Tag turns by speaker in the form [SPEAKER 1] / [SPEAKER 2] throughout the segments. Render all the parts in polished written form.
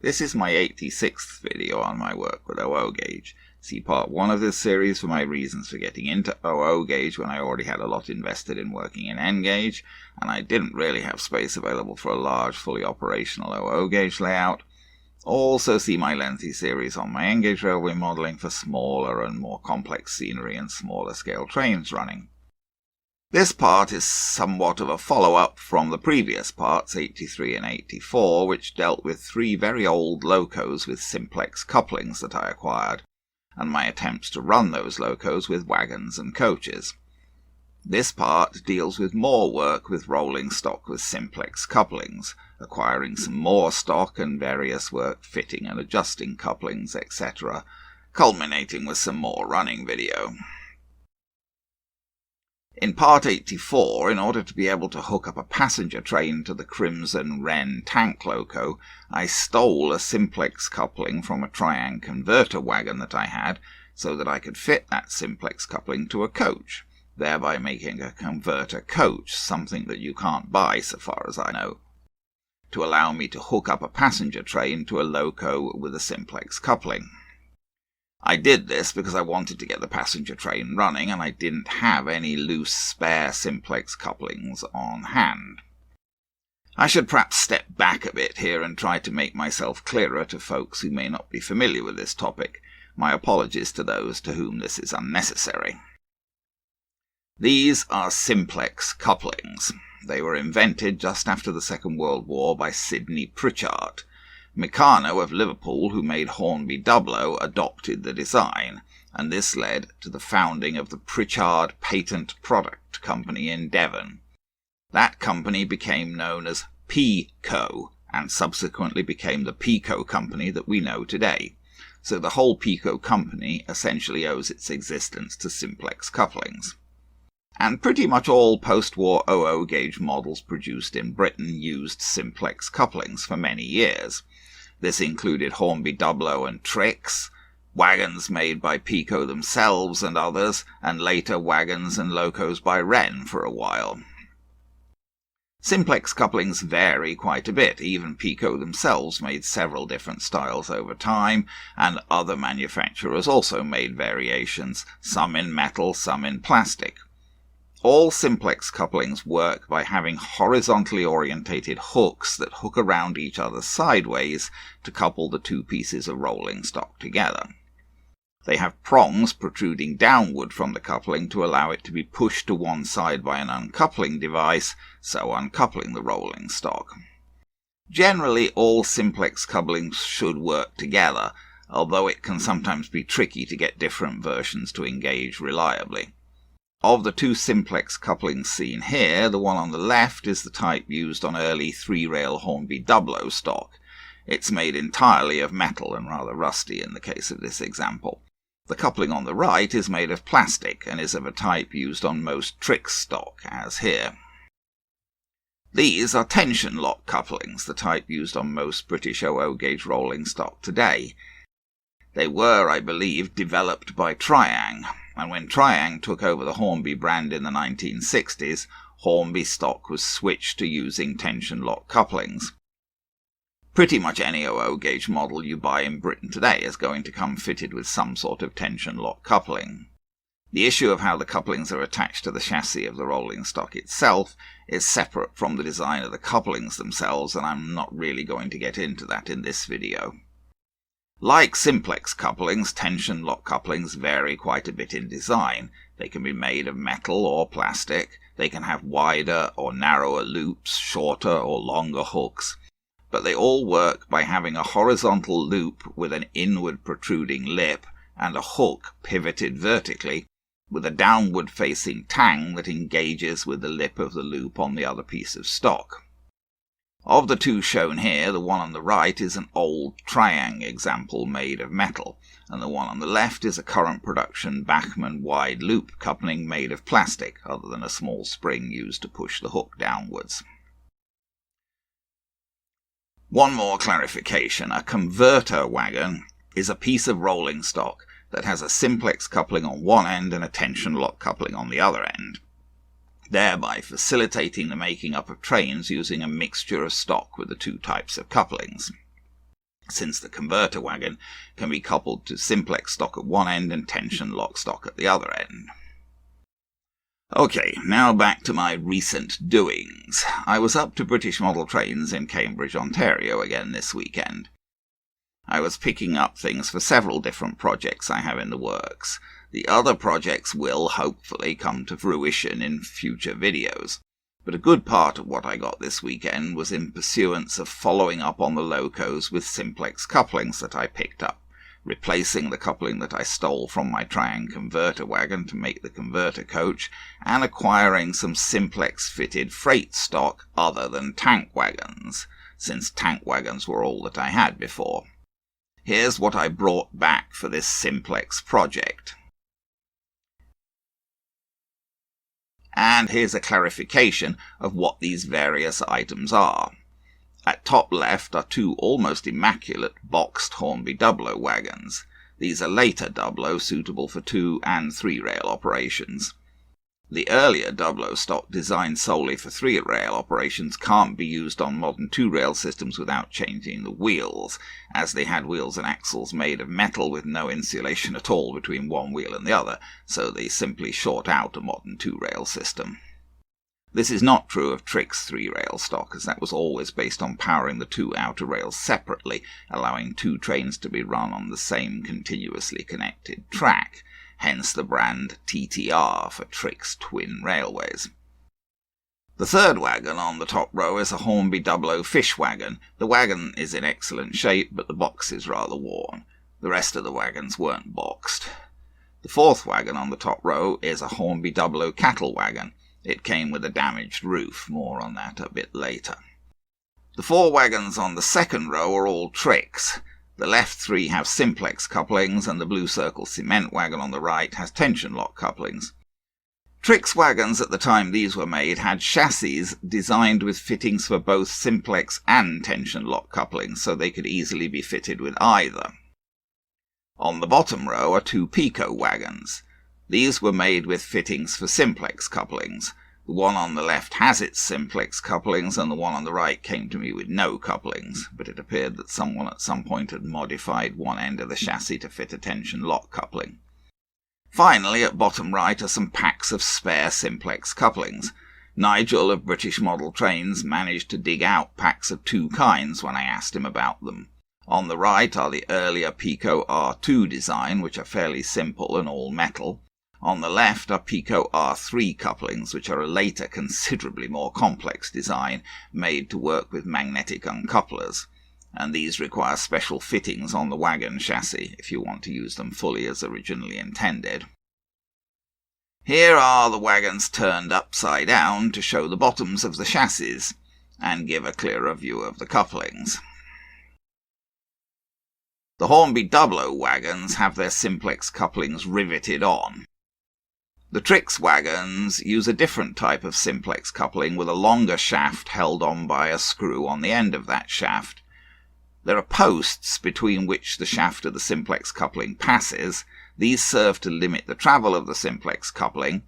[SPEAKER 1] This is my 86th video on my work with OO gauge. See part 1 of this series for my reasons for getting into OO gauge when I already had a lot invested in working in N gauge, and I didn't really have space available for a large, fully operational OO gauge layout. Also see my lengthy series on my N gauge railway modelling for smaller and more complex scenery and smaller scale trains running. This part is somewhat of a follow-up from the previous parts, 83 and 84, which dealt with 3 very old locos with simplex couplings that I acquired, and my attempts to run those locos with wagons and coaches. This part deals with more work with rolling stock with simplex couplings, acquiring some more stock and various work fitting and adjusting couplings, etc., culminating with some more running video. In part 84, in order to be able to hook up a passenger train to the Crimson Wren tank loco, I stole a simplex coupling from a triang converter wagon that I had, so that I could fit that simplex coupling to a coach, thereby making a converter coach, something that you can't buy so far as I know, to allow me to hook up a passenger train to a loco with a simplex coupling. I did this because I wanted to get the passenger train running and I didn't have any loose spare simplex couplings on hand. I should perhaps step back a bit here and try to make myself clearer to folks who may not be familiar with this topic. My apologies to those to whom this is unnecessary. These are simplex couplings. They were invented just after the Second World War by Sidney Pritchard. Meccano of Liverpool, who made Hornby Doublow, adopted the design, and this led to the founding of the Pritchard Patent Product Company in Devon. That company became known as P-Co, and subsequently became the P-Co company that we know today. So the whole P-Co company essentially owes its existence to simplex couplings. And pretty much all post-war OO gauge models produced in Britain used simplex couplings for many years. This included Hornby Doublow and Trix, wagons made by P-Co themselves and others, and later wagons and locos by Wren for a while. Simplex couplings vary quite a bit. Even P-Co themselves made several different styles over time, and other manufacturers also made variations, some in metal, some in plastic. All simplex couplings work by having horizontally orientated hooks that hook around each other sideways to couple the two pieces of rolling stock together. They have prongs protruding downward from the coupling to allow it to be pushed to one side by an uncoupling device, so uncoupling the rolling stock. Generally, all simplex couplings should work together, although it can sometimes be tricky to get different versions to engage reliably. Of the 2 simplex couplings seen here, the one on the left is the type used on early 3-rail Hornby Doublow stock. It's made entirely of metal and rather rusty in the case of this example. The coupling on the right is made of plastic and is of a type used on most Trix stock, as here. These are tension lock couplings, the type used on most British OO gauge rolling stock today. They were, I believe, developed by Triang, and when Triang took over the Hornby brand in the 1960s, Hornby stock was switched to using tension lock couplings. Pretty much any OO gauge model you buy in Britain today is going to come fitted with some sort of tension lock coupling. The issue of how the couplings are attached to the chassis of the rolling stock itself is separate from the design of the couplings themselves, and I'm not really going to get into that in this video. Like simplex couplings, tension lock couplings vary quite a bit in design. They can be made of metal or plastic, they can have wider or narrower loops, shorter or longer hooks, but they all work by having a horizontal loop with an inward protruding lip and a hook pivoted vertically, with a downward facing tang that engages with the lip of the loop on the other piece of stock. Of the 2 shown here, the one on the right is an old Triang example made of metal, and the one on the left is a current production Bachmann wide loop coupling made of plastic, other than a small spring used to push the hook downwards. One more clarification. A converter wagon is a piece of rolling stock that has a simplex coupling on one end and a tension lock coupling on the other end, thereby facilitating the making up of trains using a mixture of stock with the 2 types of couplings. since the converter wagon can be coupled to simplex stock at one end and tension lock stock at the other end. Okay, now back to my recent doings. I was up to British Model Trains in Cambridge, Ontario again this weekend. I was picking up things for several different projects I have in the works. The other projects will, hopefully, come to fruition in future videos. But a good part of what I got this weekend was in pursuance of following up on the locos with Simplex Couplings that I picked up, replacing the coupling that I stole from my Triang converter wagon to make the converter coach, and acquiring some Simplex fitted freight stock other than tank wagons, since tank wagons were all that I had before. Here's what I brought back for this Simplex project. And here's a clarification of what these various items are. At top left are two almost immaculate boxed Hornby double wagons. These are later double suitable for 2- and 3-rail operations. The earlier double stock designed solely for 3-rail operations can't be used on modern 2-rail systems without changing the wheels, as they had wheels and axles made of metal with no insulation at all between one wheel and the other, so they simply short out a modern 2-rail system. This is not true of Trix 3-rail stock, as that was always based on powering the two outer rails separately, allowing two trains to be run on the same continuously connected track. Hence the brand TTR for Trix Twin Railways. The third wagon on the top row is a Hornby 00 fish wagon. The wagon is in excellent shape, but the box is rather worn. The rest of the wagons weren't boxed. The fourth wagon on the top row is a Hornby 00 cattle wagon. It came with a damaged roof, more on that a bit later. The 4 wagons on the second row are all Trix. The left 3 have Simplex couplings, and the blue circle cement wagon on the right has tension lock couplings. Trix wagons at the time these were made had chassis designed with fittings for both Simplex and tension lock couplings, so they could easily be fitted with either. On the bottom row are 2 Pico wagons. These were made with fittings for Simplex couplings. The one on the left has its Simplex couplings, and the one on the right came to me with no couplings, but it appeared that someone at some point had modified one end of the chassis to fit a tension lock coupling. Finally, at bottom right are some packs of spare Simplex couplings. Nigel of British Model Trains managed to dig out packs of 2 kinds when I asked him about them. On the right are the earlier Pico R2 design, which are fairly simple and all metal. On the left are Pico R3 couplings, which are a later, considerably more complex design, made to work with magnetic uncouplers, and these require special fittings on the wagon chassis if you want to use them fully as originally intended. Here are the wagons turned upside down to show the bottoms of the chassis, and give a clearer view of the couplings. The Hornby 00 wagons have their Simplex couplings riveted on. The Trix wagons use a different type of Simplex coupling with a longer shaft held on by a screw on the end of that shaft. There are posts between which the shaft of the Simplex coupling passes. These serve to limit the travel of the Simplex coupling,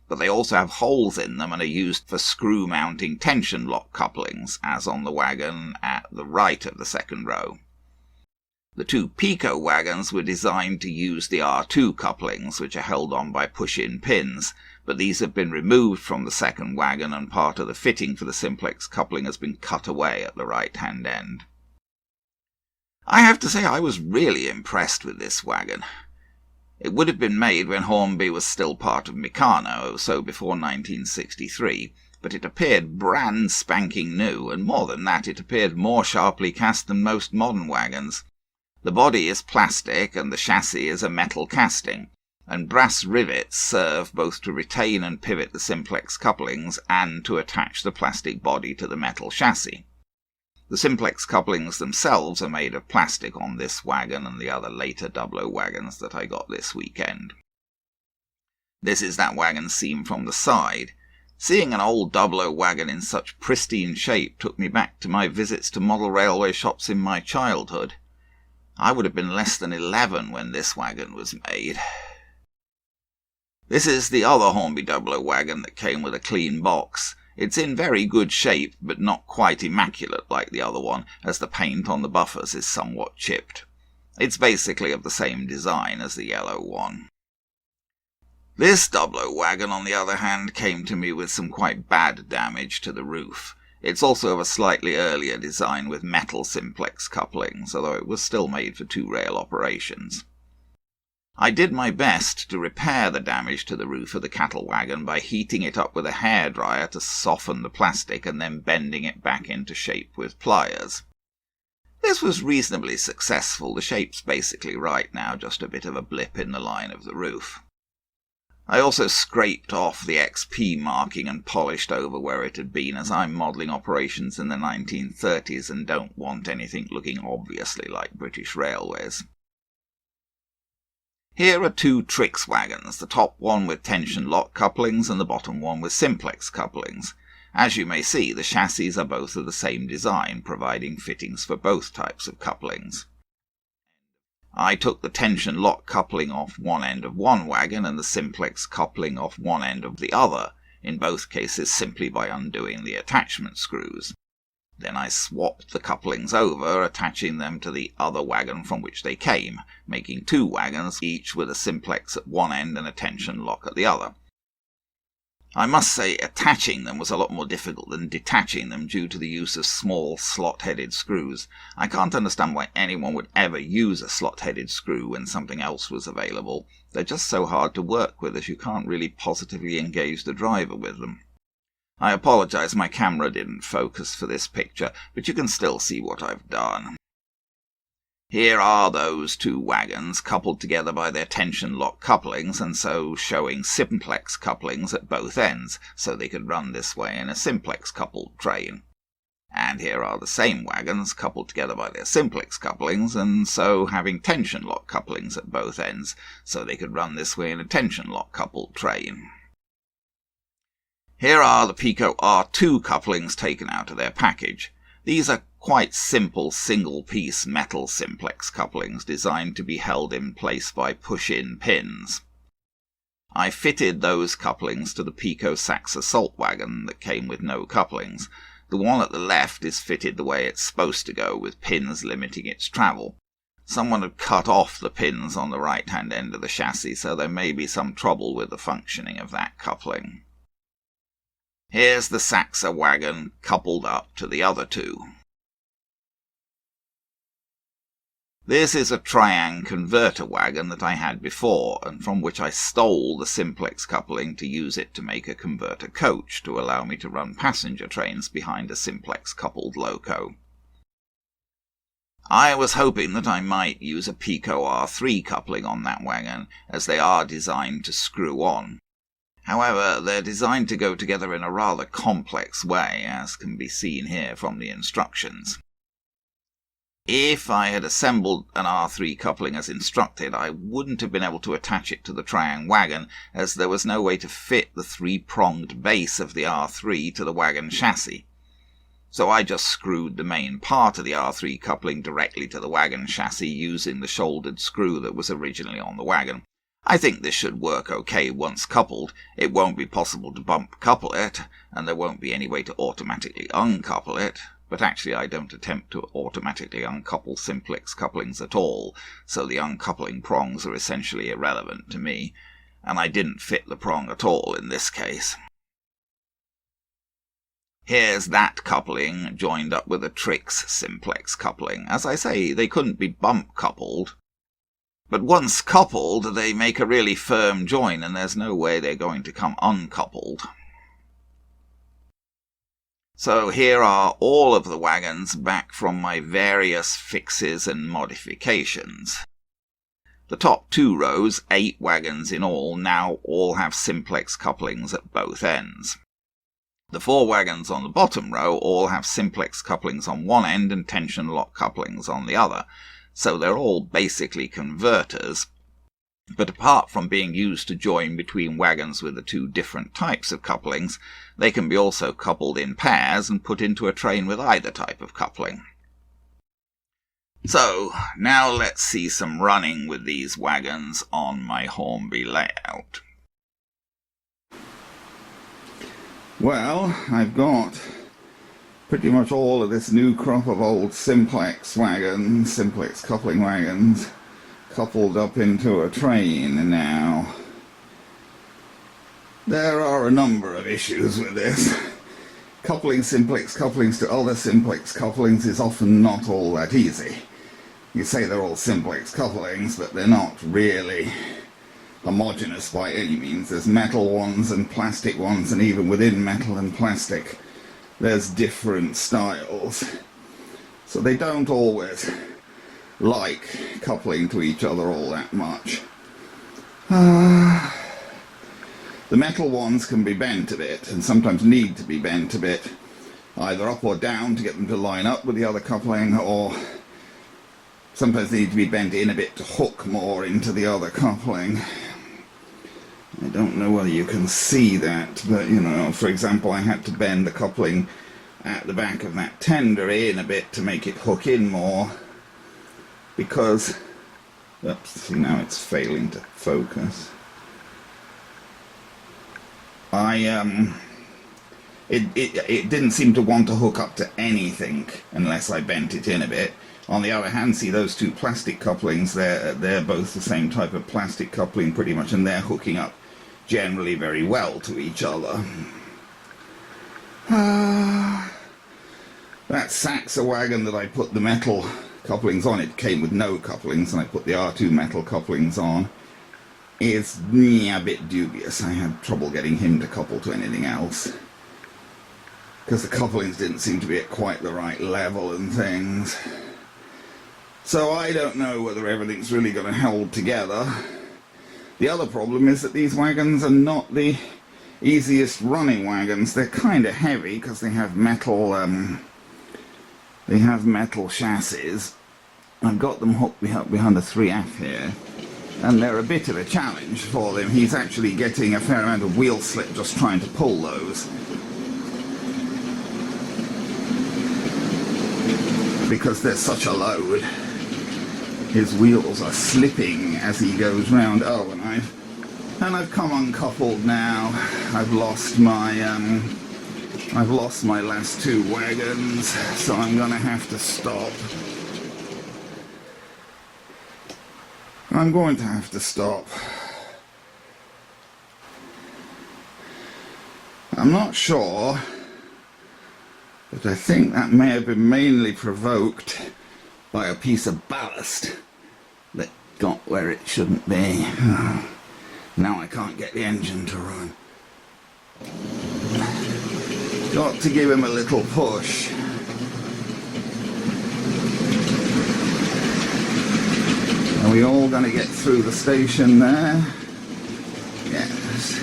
[SPEAKER 1] but they also have holes in them and are used for screw mounting tension lock couplings, as on the wagon at the right of the second row. The 2 Pico wagons were designed to use the R2 couplings, which are held on by push-in pins, but these have been removed from the second wagon and part of the fitting for the Simplex coupling has been cut away at the right-hand end. I have to say I was really impressed with this wagon. It would have been made when Hornby was still part of Meccano, so before 1963, but it appeared brand spanking new, and more than that, it appeared more sharply cast than most modern wagons. The body is plastic and the chassis is a metal casting, and brass rivets serve both to retain and pivot the Simplex couplings and to attach the plastic body to the metal chassis. The Simplex couplings themselves are made of plastic on this wagon and the other later 00 wagons that I got this weekend. This is that wagon seen from the side. Seeing an old 00 wagon in such pristine shape took me back to my visits to model railway shops in my childhood. I would have been less than 11 when this wagon was made. This is the other Hornby 00 wagon that came with a clean box. It's in very good shape, but not quite immaculate like the other one, as the paint on the buffers is somewhat chipped. It's basically of the same design as the yellow one. This 00 wagon, on the other hand, came to me with some quite bad damage to the roof. It's also of a slightly earlier design with metal simplex couplings, although it was still made for 2-rail operations. I did my best to repair the damage to the roof of the cattle wagon by heating it up with a hairdryer to soften the plastic and then bending it back into shape with pliers. This was reasonably successful. The shape's basically right now, just a bit of a blip in the line of the roof. I also scraped off the XP marking and polished over where it had been, as I'm modelling operations in the 1930s and don't want anything looking obviously like British Railways. Here are 2 Trix Wagons, the top one with tension lock couplings and the bottom one with simplex couplings. As you may see, the chassis are both of the same design, providing fittings for both types of couplings. I took the tension lock coupling off one end of one wagon and the simplex coupling off one end of the other, in both cases simply by undoing the attachment screws. Then I swapped the couplings over, attaching them to the other wagon from which they came, making 2 wagons, each with a simplex at one end and a tension lock at the other. I must say attaching them was a lot more difficult than detaching them due to the use of small slot-headed screws. I can't understand why anyone would ever use a slot-headed screw when something else was available. They're just so hard to work with, as you can't really positively engage the driver with them. I apologise my camera didn't focus for this picture, but you can still see what I've done. Here are those 2 wagons, coupled together by their tension lock couplings, and so showing simplex couplings at both ends, so they could run this way in a simplex coupled train. And here are the same wagons, coupled together by their simplex couplings, and so having tension lock couplings at both ends, so they could run this way in a tension lock coupled train. Here are the Pico R2 couplings taken out of their package. These are quite simple single-piece metal simplex couplings designed to be held in place by push-in pins. I fitted those couplings to the Pico Sax Assault wagon that came with no couplings. The one at the left is fitted the way it's supposed to go, with pins limiting its travel. Someone had cut off the pins on the right-hand end of the chassis, so there may be some trouble with the functioning of that coupling. Here's the Saxa wagon coupled up to the other 2. This is a Triang converter wagon that I had before, and from which I stole the simplex coupling to use it to make a converter coach to allow me to run passenger trains behind a simplex coupled loco. I was hoping that I might use a Pico R3 coupling on that wagon, as they are designed to screw on. However, they're designed to go together in a rather complex way, as can be seen here from the instructions. If I had assembled an R3 coupling as instructed, I wouldn't have been able to attach it to the Triang wagon, as there was no way to fit the 3-pronged base of the R3 to the wagon chassis. So I just screwed the main part of the R3 coupling directly to the wagon chassis using the shouldered screw that was originally on the wagon. I think this should work okay once coupled. It won't be possible to bump couple it, and there won't be any way to automatically uncouple it, but actually I don't attempt to automatically uncouple simplex couplings at all, so the uncoupling prongs are essentially irrelevant to me, and I didn't fit the prong at all in this case. Here's that coupling joined up with a Trix simplex coupling. As I say, they couldn't be bump coupled. But once coupled, they make a really firm join, and there's no way they're going to come uncoupled. So here are all of the wagons back from my various fixes and modifications. The top 2 rows, 8 wagons in all, now all have simplex couplings at both ends. The 4 wagons on the bottom row all have simplex couplings on one end and tension lock couplings on the other. So they're all basically converters, but apart from being used to join between wagons with the 2 different types of couplings, they can be also coupled in pairs and put into a train with either type of coupling. So, now let's see some running with these wagons on my Hornby layout.
[SPEAKER 2] Well, I've got pretty much all of this new crop of old Simplex wagons, Simplex coupling wagons, coupled up into a train now. There are a number of issues with this. Coupling Simplex couplings to other Simplex couplings is often not all that easy. You say they're all Simplex couplings, but they're not really homogeneous by any means. There's metal ones and plastic ones, and even within metal and plastic there's different styles. So they don't always like coupling to each other all that much. The metal ones can be bent a bit, and sometimes need to be bent a bit, either up or down to get them to line up with the other coupling, or sometimes they need to be bent in a bit to hook more into the other coupling. I don't know whether you can see that, but you know, for example, I had to bend the coupling at the back of that tender in a bit to make it hook in more, because, oops, see, now it's failing to focus. It didn't seem to want to hook up to anything unless I bent it in a bit. On the other hand, see those two plastic couplings, they're both the same type of plastic coupling pretty much, and they're hooking up generally very well to each other. That Saxa wagon that I put the metal couplings on, it came with no couplings, and I put the R2 metal couplings on, is a bit dubious. I had trouble getting him to couple to anything else, because the couplings didn't seem to be at quite the right level and things. So I don't know whether everything's really going to hold together. The other problem is that these wagons are not the easiest running wagons. They're kind of heavy because they have metal chassis. I've got them hooked behind the 3F here, and they're a bit of a challenge for them. He's actually getting a fair amount of wheel slip just trying to pull those, because they're such a load. His wheels are slipping as he goes round. Oh, and I've come uncoupled now. I've lost my last two wagons, so I'm gonna have to stop. I'm going to have to stop. I'm not sure, but I think that may have been mainly provoked by a piece of ballast that got where it shouldn't be. Now I can't get the engine to run. Got to give him a little push. Are we all going to get through the station there? Yes.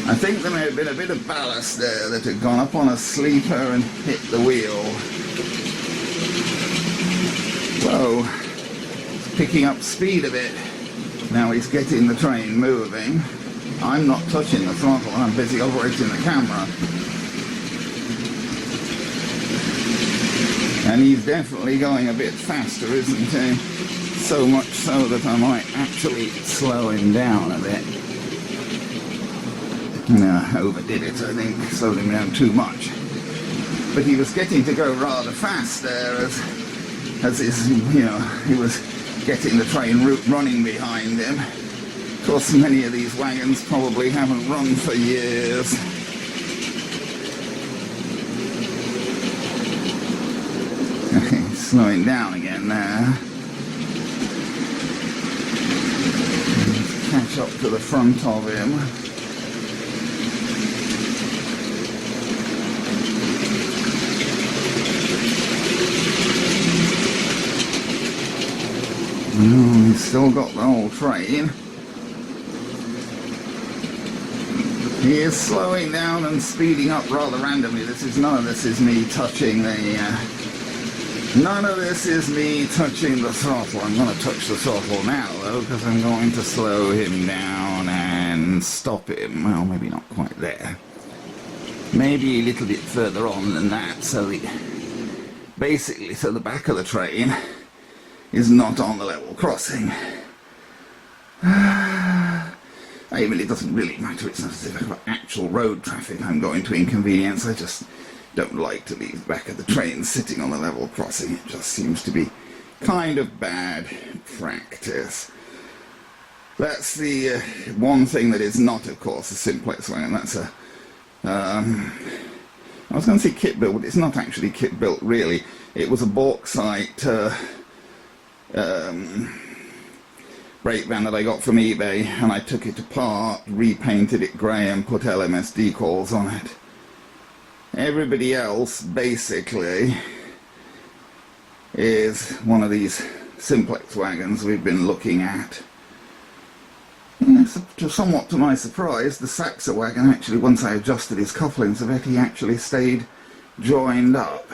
[SPEAKER 2] I think there may have been a bit of ballast there that had gone up on a sleeper and hit the wheel. Whoa. It's picking up speed a bit. Now he's getting the train moving. I'm not touching the throttle, I'm busy operating the camera. And he's definitely going a bit faster, isn't he? So much so that I might actually slow him down a bit. No, I overdid it, I think. Slowed him down too much. But he was getting to go rather fast there as his, you know, he was getting the train running behind him. Of course, many of these wagons probably haven't run for years. Okay, slowing down again there. Catch up to the front of him. Oh, he's still got the whole train. He is slowing down and speeding up rather randomly. None of this is me touching the throttle. I'm going to touch the throttle now, though, because I'm going to slow him down and stop him. Well, maybe not quite there. Maybe a little bit further on than that, so the back of the train is not on the level crossing. I I mean, it doesn't really matter. It's not as if I've got actual road traffic I'm going to inconvenience. I just don't like to leave the back of the train sitting on the level crossing. It just seems to be kind of bad practice. That's the one thing that is not, of course, a Simplex wagon. That's a... I was going to say kit built, but it's not actually kit built, really. It was a bauxite brake van that I got from eBay, and I took it apart, repainted it grey and put LMS decals on it. Everybody else, basically, is one of these Simplex wagons we've been looking at. Yes, somewhat to my surprise, the Saxa wagon actually, once I adjusted his couplings a bit, he actually stayed joined up.